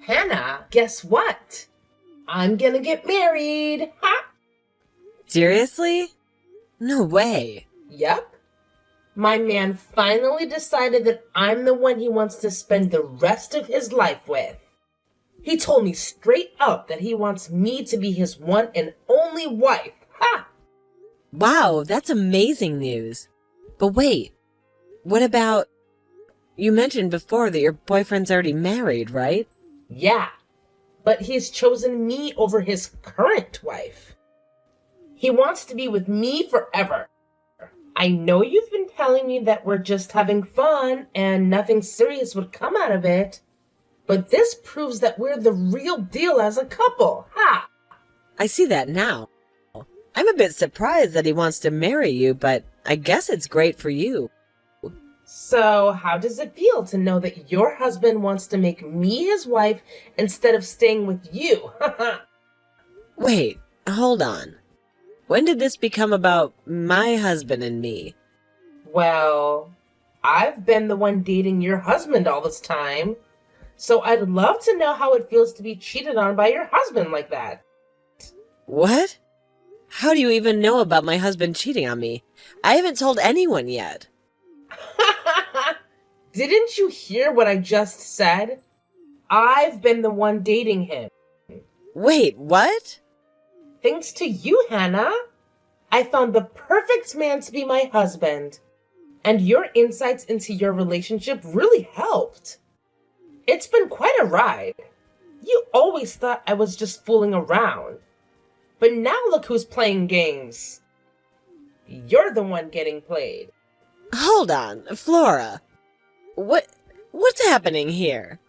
Hannah, guess what? I'm gonna get married. Ha! Seriously? No way. Yep. My man finally decided that I'm the one he wants to spend the rest of his life with. He told me straight up that he wants me to be his one and only wife. Ha! Wow, that's amazing news. But wait, what about... You mentioned before that your boyfriend's already married, right? Yeah, but he's chosen me over his current wife. He wants to be with me forever. I know you've been telling me that we're just having fun and nothing serious would come out of it, but this proves that we're the real deal as a couple. Ha! I see that now. I'm a bit surprised that he wants to marry you, but I guess it's great for you. So, how does it feel to know that your husband wants to make me his wife instead of staying with you? Wait, hold on. When did this become about my husband and me? Well, I've been the one dating your husband all this time, so I'd love to know how it feels to be cheated on by your husband like that. What? How do you even know about my husband cheating on me? I haven't told anyone yet. Didn't you hear what I just said? I've been the one dating him. Wait, what? Thanks to you, Hannah. I found the perfect man to be my husband. And your insights into your relationship really helped. It's been quite a ride. You always thought I was just fooling around. But now look who's playing games. You're the one getting played. Hold on, Flora. What's happening here?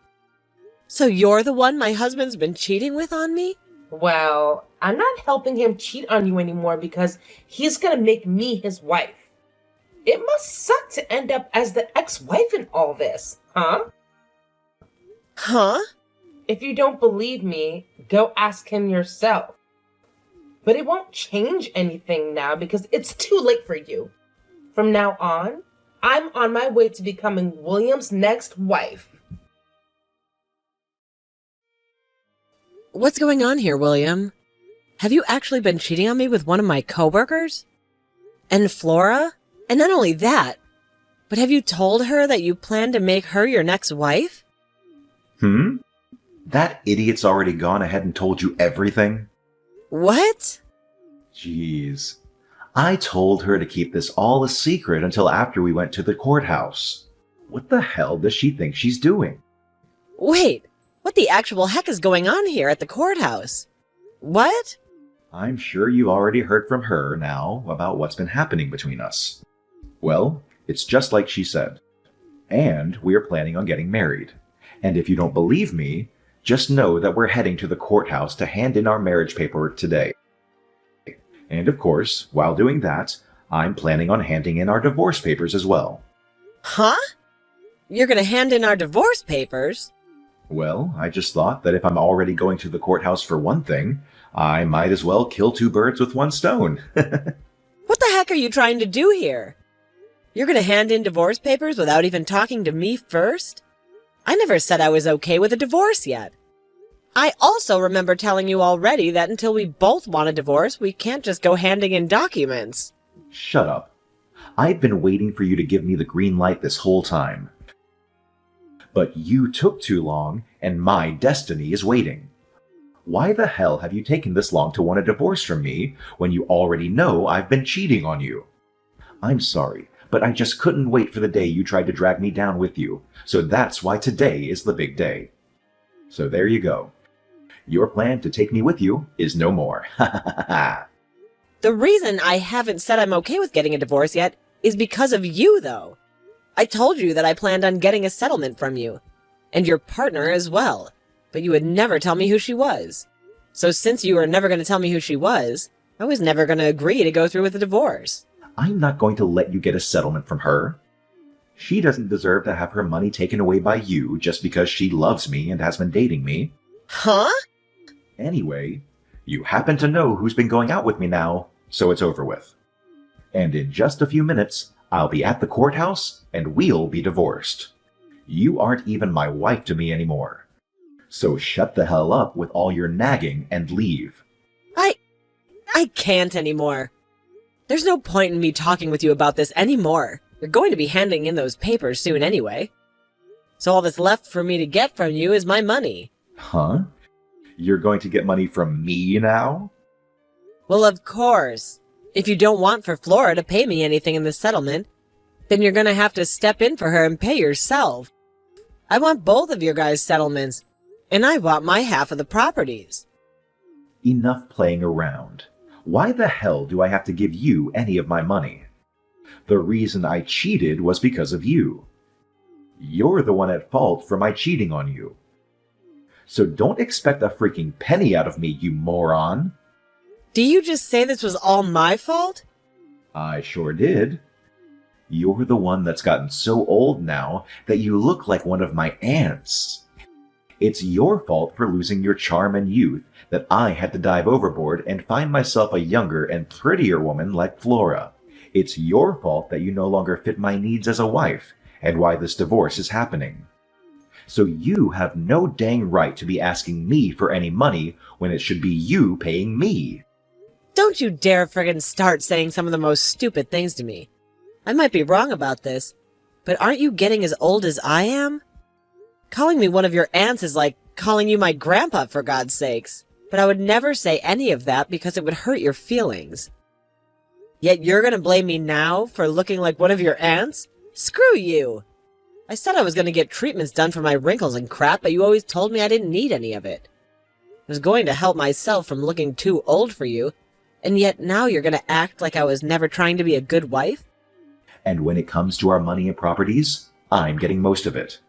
So you're the one my husband's been cheating with on me? Well, I'm not helping him cheat on you anymore because he's gonna make me his wife. It must suck to end up as the ex-wife in all this, huh? Huh? If you don't believe me, go ask him yourself. But it won't change anything now because it's too late for you. From now on, I'm on my way to becoming William's next wife. What's going on here, William? Have you actually been cheating on me with one of my coworkers? And Flora? And not only that, but have you told her that you plan to make her your next wife? That idiot's already gone ahead and told you everything? What? Jeez. I told her to keep this all a secret until after we went to the courthouse. What the hell does she think she's doing? Wait, what the actual heck is going on here at the courthouse? What? I'm sure you already heard from her now about what's been happening between us. Well, it's just like she said. And we're planning on getting married. And if you don't believe me, just know that we're heading to the courthouse to hand in our marriage paperwork today. And of course, while doing that, I'm planning on handing in our divorce papers as well. Huh? You're gonna hand in our divorce papers? Well, I just thought that if I'm already going to the courthouse for one thing, I might as well kill two birds with one stone. What the heck are you trying to do here? You're gonna hand in divorce papers without even talking to me first? I never said I was okay with a divorce yet. I also remember telling you already that until we both want a divorce, we can't just go handing in documents. Shut up. I've been waiting for you to give me the green light this whole time. But you took too long, and my destiny is waiting. Why the hell have you taken this long to want a divorce from me when you already know I've been cheating on you? I'm sorry, but I just couldn't wait for the day you tried to drag me down with you, so that's why today is the big day. So there you go. Your plan to take me with you is no more. Ha ha ha ha. The reason I haven't said I'm okay with getting a divorce yet is because of you, though. I told you that I planned on getting a settlement from you, and your partner as well, but you would never tell me who she was. So since you were never going to tell me who she was, I was never going to agree to go through with the divorce. I'm not going to let you get a settlement from her. She doesn't deserve to have her money taken away by you just because she loves me and has been dating me. Huh? Anyway, you happen to know who's been going out with me now, so it's over with. And in just a few minutes, I'll be at the courthouse and we'll be divorced. You aren't even my wife to me anymore. So shut the hell up with all your nagging and leave. I can't anymore. There's no point in me talking with you about this anymore. You're going to be handing in those papers soon anyway. So all that's left for me to get from you is my money. Huh? You're going to get money from me now? Well, of course. If you don't want for Flora to pay me anything in the settlement, then you're gonna have to step in for her and pay yourself. I want both of your guys' settlements, and I want my half of the properties. Enough playing around. Why the hell do I have to give you any of my money? The reason I cheated was because of you. You're the one at fault for my cheating on you. So don't expect a freaking penny out of me, you moron. Do you just say this was all my fault? I sure did. You're the one that's gotten so old now that you look like one of my aunts. It's your fault for losing your charm and youth that I had to dive overboard and find myself a younger and prettier woman like Flora. It's your fault that you no longer fit my needs as a wife and why this divorce is happening. So you have no dang right to be asking me for any money when it should be you paying me. Don't you dare friggin' start saying some of the most stupid things to me. I might be wrong about this, but aren't you getting as old as I am? Calling me one of your aunts is like calling you my grandpa, for God's sakes. But I would never say any of that because it would hurt your feelings. Yet you're gonna blame me now for looking like one of your aunts? Screw you! I said I was gonna get treatments done for my wrinkles and crap, but you always told me I didn't need any of it. I was going to help myself from looking too old for you, and yet now you're gonna act like I was never trying to be a good wife? And when it comes to our money and properties, I'm getting most of it.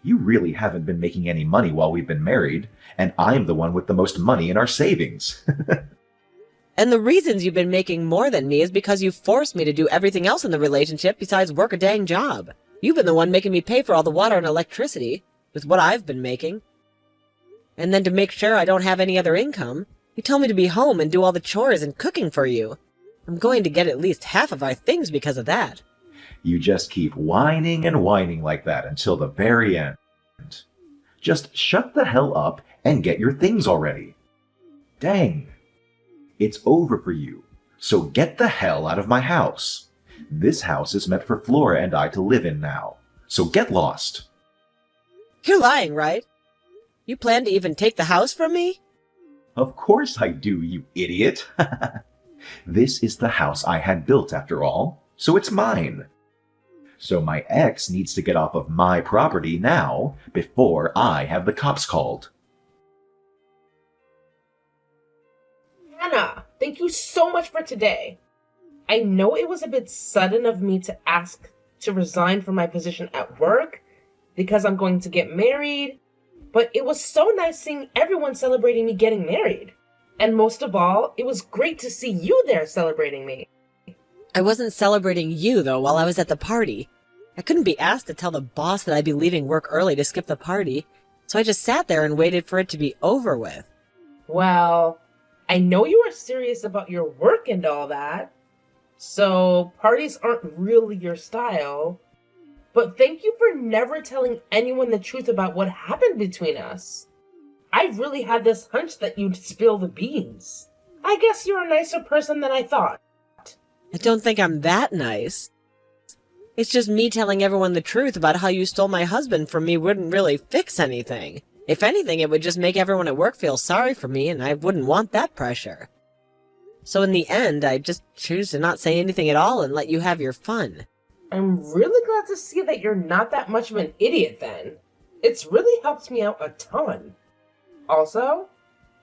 You really haven't been making any money while we've been married, and I'm the one with the most money in our savings. And the reasons you've been making more than me is because you forced me to do everything else in the relationship besides work a dang job. You've been the one making me pay for all the water and electricity, with what I've been making. And then to make sure I don't have any other income, you tell me to be home and do all the chores and cooking for you. I'm going to get at least half of our things because of that. You just keep whining and whining like that until the very end. Just shut the hell up and get your things already. Dang. It's over for you, so get the hell out of my house. This house is meant for Flora and I to live in now, so get lost. You're lying, right? You plan to even take the house from me? Of course I do, you idiot. This is the house I had built after all, so it's mine. So my ex needs to get off of my property now before I have the cops called. Hannah, thank you so much for today. I know it was a bit sudden of me to ask to resign from my position at work because I'm going to get married, but it was so nice seeing everyone celebrating me getting married. And most of all, it was great to see you there celebrating me. I wasn't celebrating you, though, while I was at the party. I couldn't be asked to tell the boss that I'd be leaving work early to skip the party, so I just sat there and waited for it to be over with. Well, I know you are serious about your work and all that, so parties aren't really your style. But thank you for never telling anyone the truth about what happened between us. I really had this hunch that you'd spill the beans. I guess you're a nicer person than I thought. I don't think I'm that nice. It's just me telling everyone the truth about how you stole my husband from me wouldn't really fix anything. If anything, it would just make everyone at work feel sorry for me, and I wouldn't want that pressure. So in the end, I just choose to not say anything at all and let you have your fun. I'm really glad to see that you're not that much of an idiot then. It's really helped me out a ton. Also,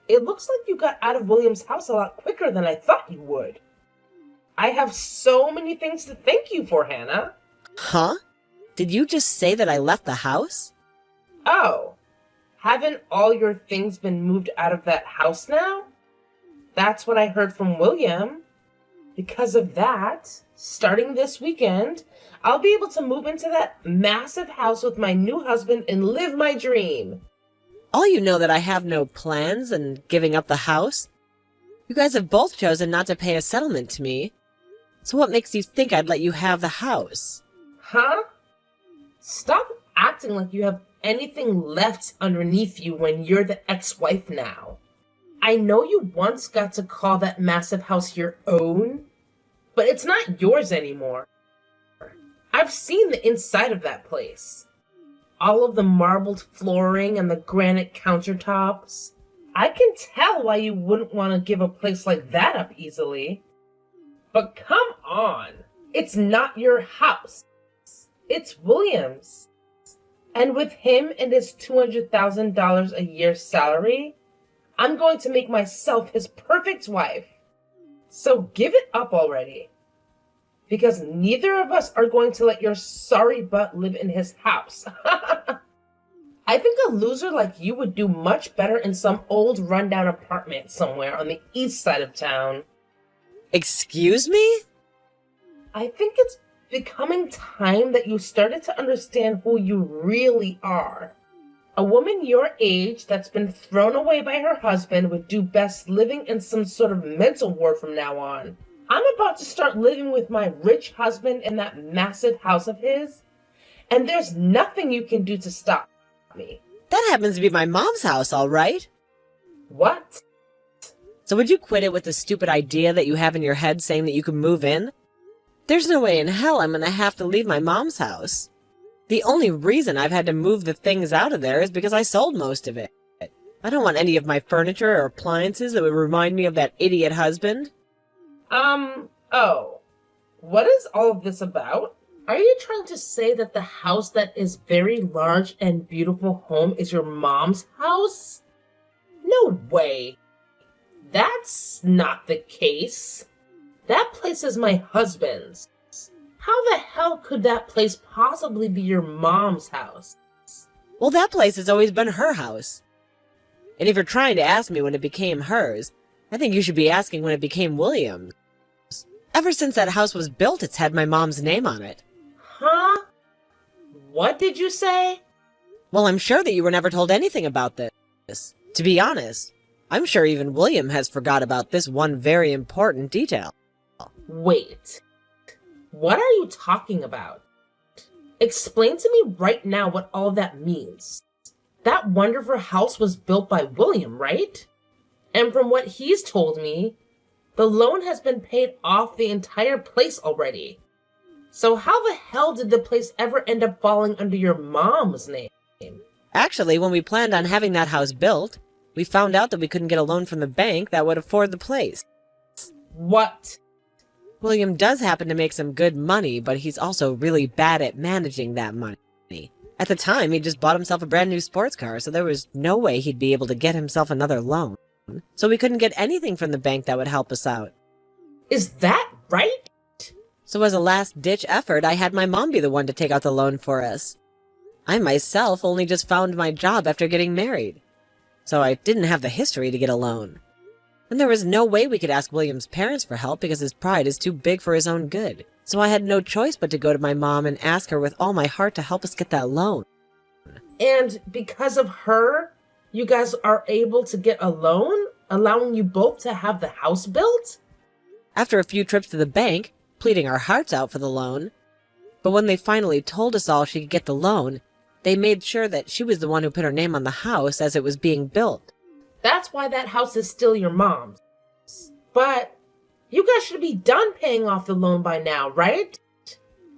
it looks like you got out of William's house a lot quicker than I thought you would. I have so many things to thank you for, Hannah. Huh? Did you just say that I left the house? Oh, haven't all your things been moved out of that house now? That's what I heard from William. Because of that, starting this weekend, I'll be able to move into that massive house with my new husband and live my dream. All you know that I have no plans and giving up the house? You guys have both chosen not to pay a settlement to me. So what makes you think I'd let you have the house? Huh? Stop acting like you have anything left underneath you when you're the ex-wife now. I know you once got to call that massive house your own, but it's not yours anymore. I've seen the inside of that place. All of the marbled flooring and the granite countertops. I can tell why you wouldn't want to give a place like that up easily. But come on, it's not your house. It's William's. And with him and his $200,000 a year salary, I'm going to make myself his perfect wife. So give it up already. Because neither of us are going to let your sorry butt live in his house. I think a loser like you would do much better in some old rundown apartment somewhere on the east side of town. Excuse me? I think it's becoming time that you started to understand who you really are. A woman your age that's been thrown away by her husband would do best living in some sort of mental ward from now on. I'm about to start living with my rich husband in that massive house of his, and there's nothing you can do to stop me. That happens to be my mom's house, all right. What? So would you quit it with the stupid idea that you have in your head saying that you can move in? There's no way in hell I'm going to have to leave my mom's house. The only reason I've had to move the things out of there is because I sold most of it. I don't want any of my furniture or appliances that would remind me of that idiot husband. Oh. What is all of this about? Are you trying to say that the house that is very large and beautiful home is your mom's house? No way. That's not the case. That place is my husband's. How the hell could that place possibly be your mom's house? Well, that place has always been her house. And if you're trying to ask me when it became hers, I think you should be asking when it became William's. Ever since that house was built, it's had my mom's name on it. Huh? What did you say? Well, I'm sure that you were never told anything about this. To be honest, I'm sure even William has forgot about this one very important detail. Wait. What are you talking about? Explain to me right now what all that means. That wonderful house was built by William, right? And from what he's told me, the loan has been paid off the entire place already. So how the hell did the place ever end up falling under your mom's name? Actually, when we planned on having that house built, we found out that we couldn't get a loan from the bank that would afford the place. What? William does happen to make some good money, but he's also really bad at managing that money. At the time, he just bought himself a brand new sports car, so there was no way he'd be able to get himself another loan. So we couldn't get anything from the bank that would help us out. Is that right? So as a last-ditch effort, I had my mom be the one to take out the loan for us. I myself only just found my job after getting married, so I didn't have the history to get a loan. And there was no way we could ask William's parents for help because his pride is too big for his own good. So I had no choice but to go to my mom and ask her with all my heart to help us get that loan. And because of her, you guys are able to get a loan, allowing you both to have the house built? After a few trips to the bank, pleading our hearts out for the loan. But when they finally told us all she could get the loan, they made sure that she was the one who put her name on the house as it was being built. That's why that house is still your mom's. But you guys should be done paying off the loan by now, right?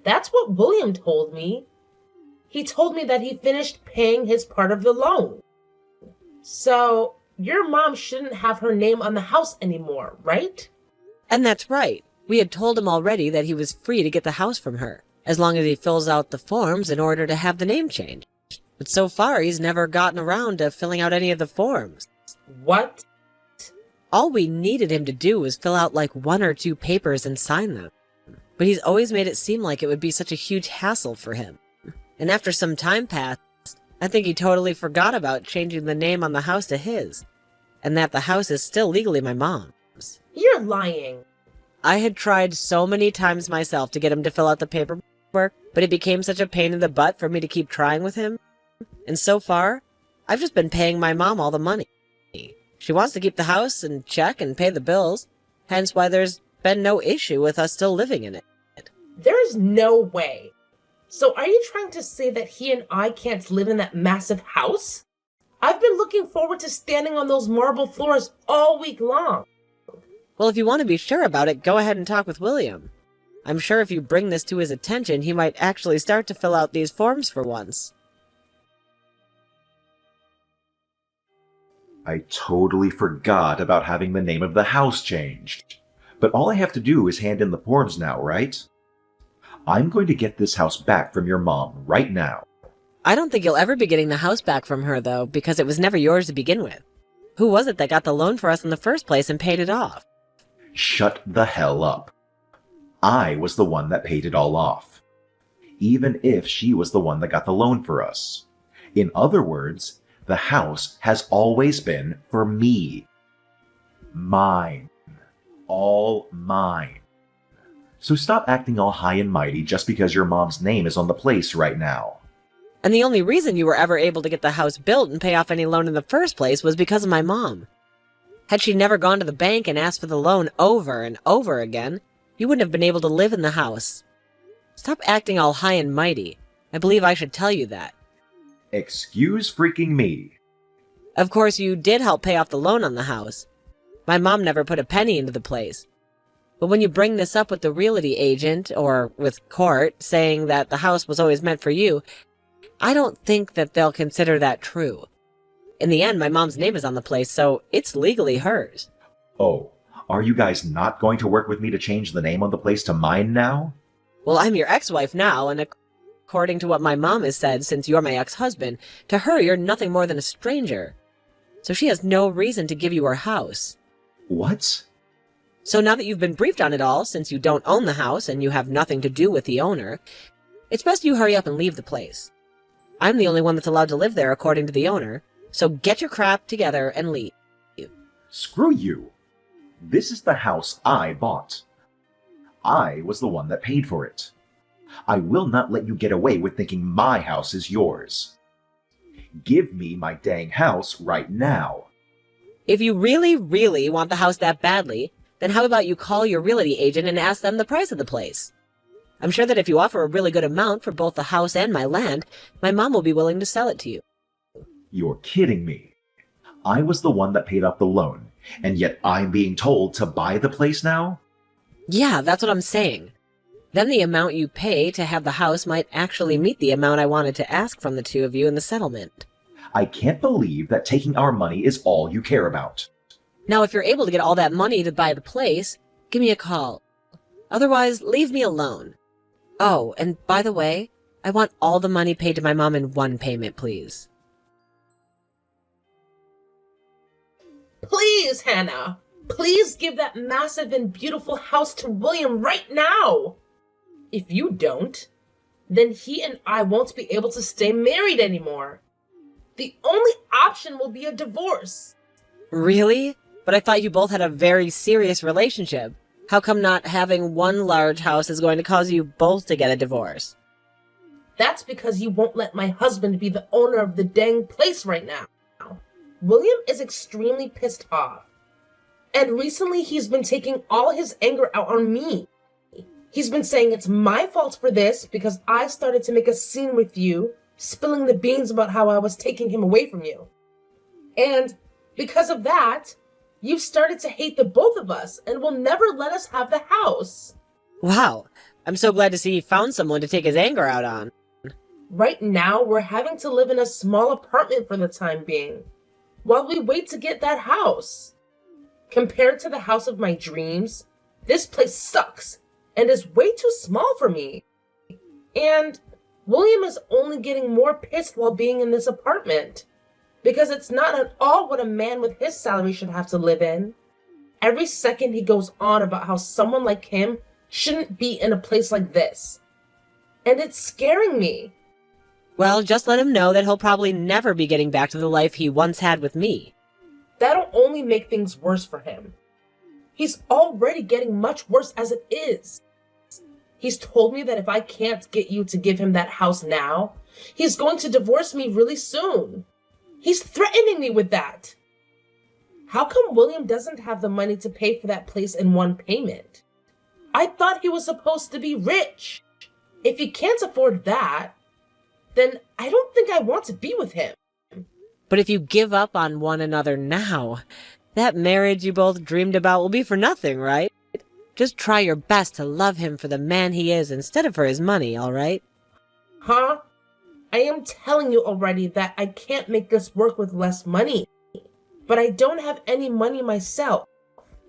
That's what William told me. He told me that he finished paying his part of the loan. So your mom shouldn't have her name on the house anymore, right? And that's right. We had told him already that he was free to get the house from her, as long as he fills out the forms in order to have the name changed. But so far, he's never gotten around to filling out any of the forms. What? All we needed him to do was fill out like 1 or 2 papers and sign them. But he's always made it seem like it would be such a huge hassle for him. And after some time passed, I think he totally forgot about changing the name on the house to his, and that the house is still legally my mom's. You're lying. I had tried so many times myself to get him to fill out the paperwork, but it became such a pain in the butt for me to keep trying with him. And so far, I've just been paying my mom all the money. She wants to keep the house and check and pay the bills, hence why there's been no issue with us still living in it. There's no way. So are you trying to say that he and I can't live in that massive house? I've been looking forward to standing on those marble floors all week long. Well, if you want to be sure about it, go ahead and talk with William. I'm sure if you bring this to his attention, he might actually start to fill out these forms for once. I totally forgot about having the name of the house changed. But all I have to do is hand in the forms now, right? I'm going to get this house back from your mom right now. I don't think you'll ever be getting the house back from her, though, because it was never yours to begin with. Who was it that got the loan for us in the first place and paid it off? Shut the hell up. I was the one that paid it all off. Even if she was the one that got the loan for us. In other words, the house has always been for me. Mine. All mine. So stop acting all high and mighty just because your mom's name is on the place right now. And the only reason you were ever able to get the house built and pay off any loan in the first place was because of my mom. Had she never gone to the bank and asked for the loan over and over again, you wouldn't have been able to live in the house. Stop acting all high and mighty. I believe I should tell you that. Excuse freaking me. Of course, you did help pay off the loan on the house. My mom never put a penny into the place. But when you bring this up with the realty agent, or with court, saying that the house was always meant for you, I don't think that they'll consider that true. In the end, my mom's name is on the place, so it's legally hers. Oh, are you guys not going to work with me to change the name on the place to mine now? Well, I'm your ex-wife now, and according to what my mom has said, since you're my ex-husband, to her you're nothing more than a stranger. So she has no reason to give you her house. What? So now that you've been briefed on it all, since you don't own the house and you have nothing to do with the owner, it's best you hurry up and leave the place. I'm the only one that's allowed to live there according to the owner, so get your crap together and leave. Screw you. This is the house I bought. I was the one that paid for it. I will not let you get away with thinking my house is yours. Give me my dang house right now. If you really, really want the house that badly, then how about you call your realty agent and ask them the price of the place? I'm sure that if you offer a really good amount for both the house and my land, my mom will be willing to sell it to you. You're kidding me. I was the one that paid off the loan, and yet I'm being told to buy the place now? Yeah, that's what I'm saying. Then the amount you pay to have the house might actually meet the amount I wanted to ask from the two of you in the settlement. I can't believe that taking our money is all you care about. Now, if you're able to get all that money to buy the place, give me a call. Otherwise, leave me alone. Oh, and by the way, I want all the money paid to my mom in one payment, please. Please, Hannah. Please give that massive and beautiful house to William right now. If you don't, then he and I won't be able to stay married anymore. The only option will be a divorce. Really? But I thought you both had a very serious relationship. How come not having one large house is going to cause you both to get a divorce? That's because you won't let my husband be the owner of the dang place right now. William is extremely pissed off. And recently he's been taking all his anger out on me. He's been saying it's my fault for this because I started to make a scene with you, spilling the beans about how I was taking him away from you. And because of that, you've started to hate the both of us and will never let us have the house. Wow, I'm so glad to see he found someone to take his anger out on. Right now, we're having to live in a small apartment for the time being, while we wait to get that house. Compared to the house of my dreams, this place sucks and is way too small for me. And William is only getting more pissed while being in this apartment, because it's not at all what a man with his salary should have to live in. Every second he goes on about how someone like him shouldn't be in a place like this. And it's scaring me. Well, just let him know that he'll probably never be getting back to the life he once had with me. That'll only make things worse for him. He's already getting much worse as it is. He's told me that if I can't get you to give him that house now, he's going to divorce me really soon. He's threatening me with that. How come William doesn't have the money to pay for that place in one payment? I thought he was supposed to be rich. If he can't afford that, then I don't think I want to be with him. But if you give up on one another now, that marriage you both dreamed about will be for nothing, right? Just try your best to love him for the man he is instead of for his money, all right? Huh? I am telling you already that I can't make this work with less money. But I don't have any money myself.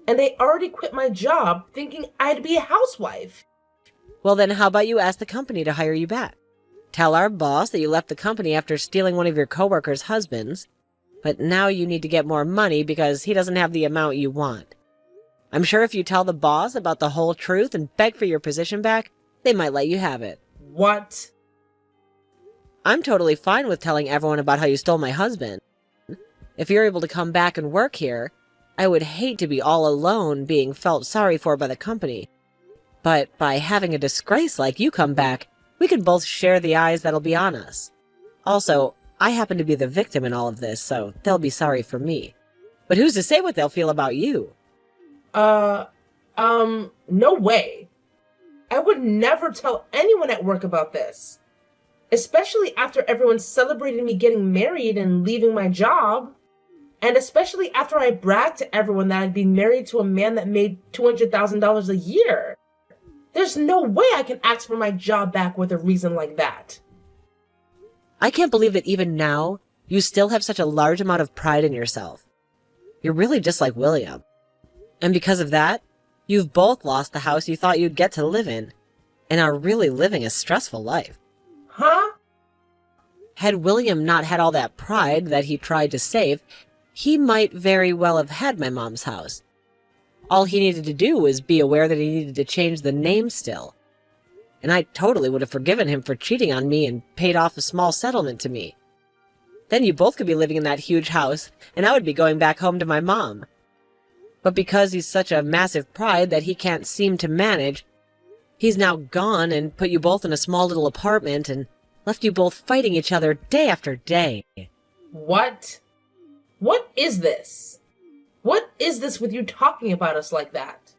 And I already quit my job thinking I'd be a housewife. Well, then how about you ask the company to hire you back? Tell our boss that you left the company after stealing one of your coworkers' husbands, but now you need to get more money because he doesn't have the amount you want. I'm sure if you tell the boss about the whole truth and beg for your position back, they might let you have it. What? I'm totally fine with telling everyone about how you stole my husband. If you're able to come back and work here, I would hate to be all alone being felt sorry for by the company. But by having a disgrace like you come back, we can both share the eyes that'll be on us. Also, I happen to be the victim in all of this, so they'll be sorry for me. But who's to say what they'll feel about you? No way. I would never tell anyone at work about this. Especially after everyone celebrated me getting married and leaving my job. And especially after I bragged to everyone that I'd been married to a man that made $200,000 a year. There's no way I can ask for my job back with a reason like that. I can't believe that even now, you still have such a large amount of pride in yourself. You're really just like William. And because of that, you've both lost the house you thought you'd get to live in, and are really living a stressful life. Huh? Had William not had all that pride that he tried to save, he might very well have had my mom's house. All he needed to do was be aware that he needed to change the name still. And I totally would have forgiven him for cheating on me and paid off a small settlement to me. Then you both could be living in that huge house, and I would be going back home to my mom. But because he's such a massive pride that he can't seem to manage, he's now gone and put you both in a small little apartment and left you both fighting each other day after day. What? What is this? What is this with you talking about us like that?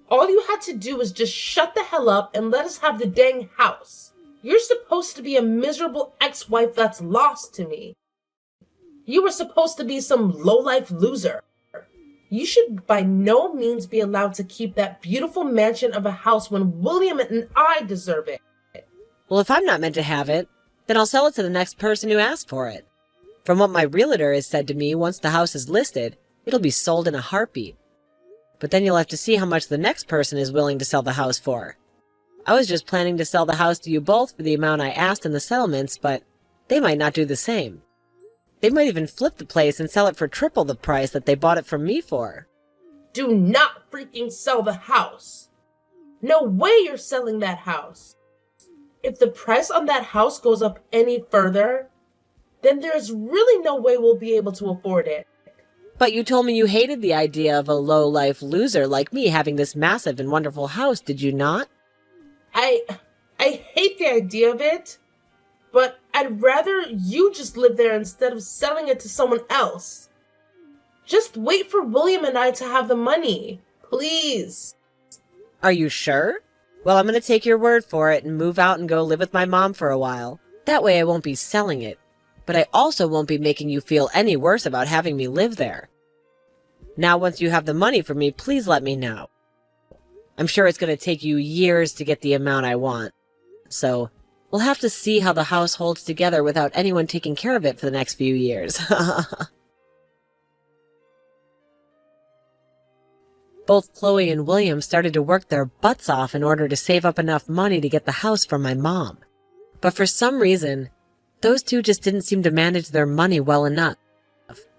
All you had to do was just shut the hell up and let us have the dang house. You're supposed to be a miserable ex-wife that's lost to me. You were supposed to be some low-life loser. You should by no means be allowed to keep that beautiful mansion of a house when William and I deserve it. Well, if I'm not meant to have it, then I'll sell it to the next person who asks for it. From what my realtor has said to me, once the house is listed, it'll be sold in a heartbeat. But then you'll have to see how much the next person is willing to sell the house for. I was just planning to sell the house to you both for the amount I asked in the settlements, but they might not do the same. They might even flip the place and sell it for triple the price that they bought it from me for. Do not freaking sell the house. No way you're selling that house. If the price on that house goes up any further, then there's really no way we'll be able to afford it. But you told me you hated the idea of a low-life loser like me having this massive and wonderful house, did you not? I hate the idea of it, but I'd rather you just live there instead of selling it to someone else. Just wait for William and I to have the money, please. Are you sure? Well, I'm going to take your word for it and move out and go live with my mom for a while. That way I won't be selling it, but I also won't be making you feel any worse about having me live there. Now, once you have the money for me, please let me know. I'm sure it's going to take you years to get the amount I want, so we'll have to see how the house holds together without anyone taking care of it for the next few years. Both Chloe and William started to work their butts off in order to save up enough money to get the house from my mom. But for some reason, those two just didn't seem to manage their money well enough.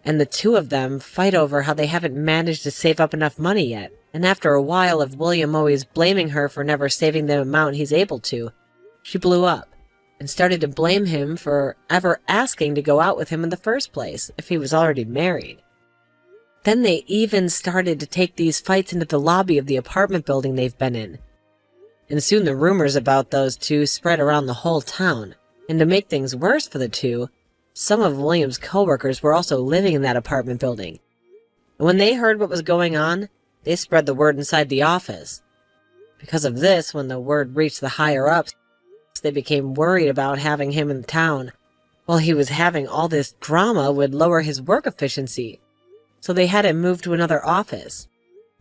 And the two of them fight over how they haven't managed to save up enough money yet. And after a while of William always blaming her for never saving the amount he's able to, she blew up and started to blame him for ever asking to go out with him in the first place if he was already married. Then they even started to take these fights into the lobby of the apartment building they've been in. And soon the rumors about those two spread around the whole town. And to make things worse for the two, some of William's coworkers were also living in that apartment building. And when they heard what was going on, they spread the word inside the office. Because of this, when the word reached the higher-ups, they became worried about having him in town while he was having all this drama would lower his work efficiency, so they had him moved to another office.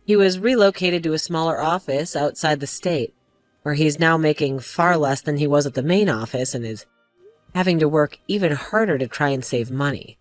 He was relocated to a smaller office outside the state, where he's now making far less than he was at the main office and is having to work even harder to try and save money.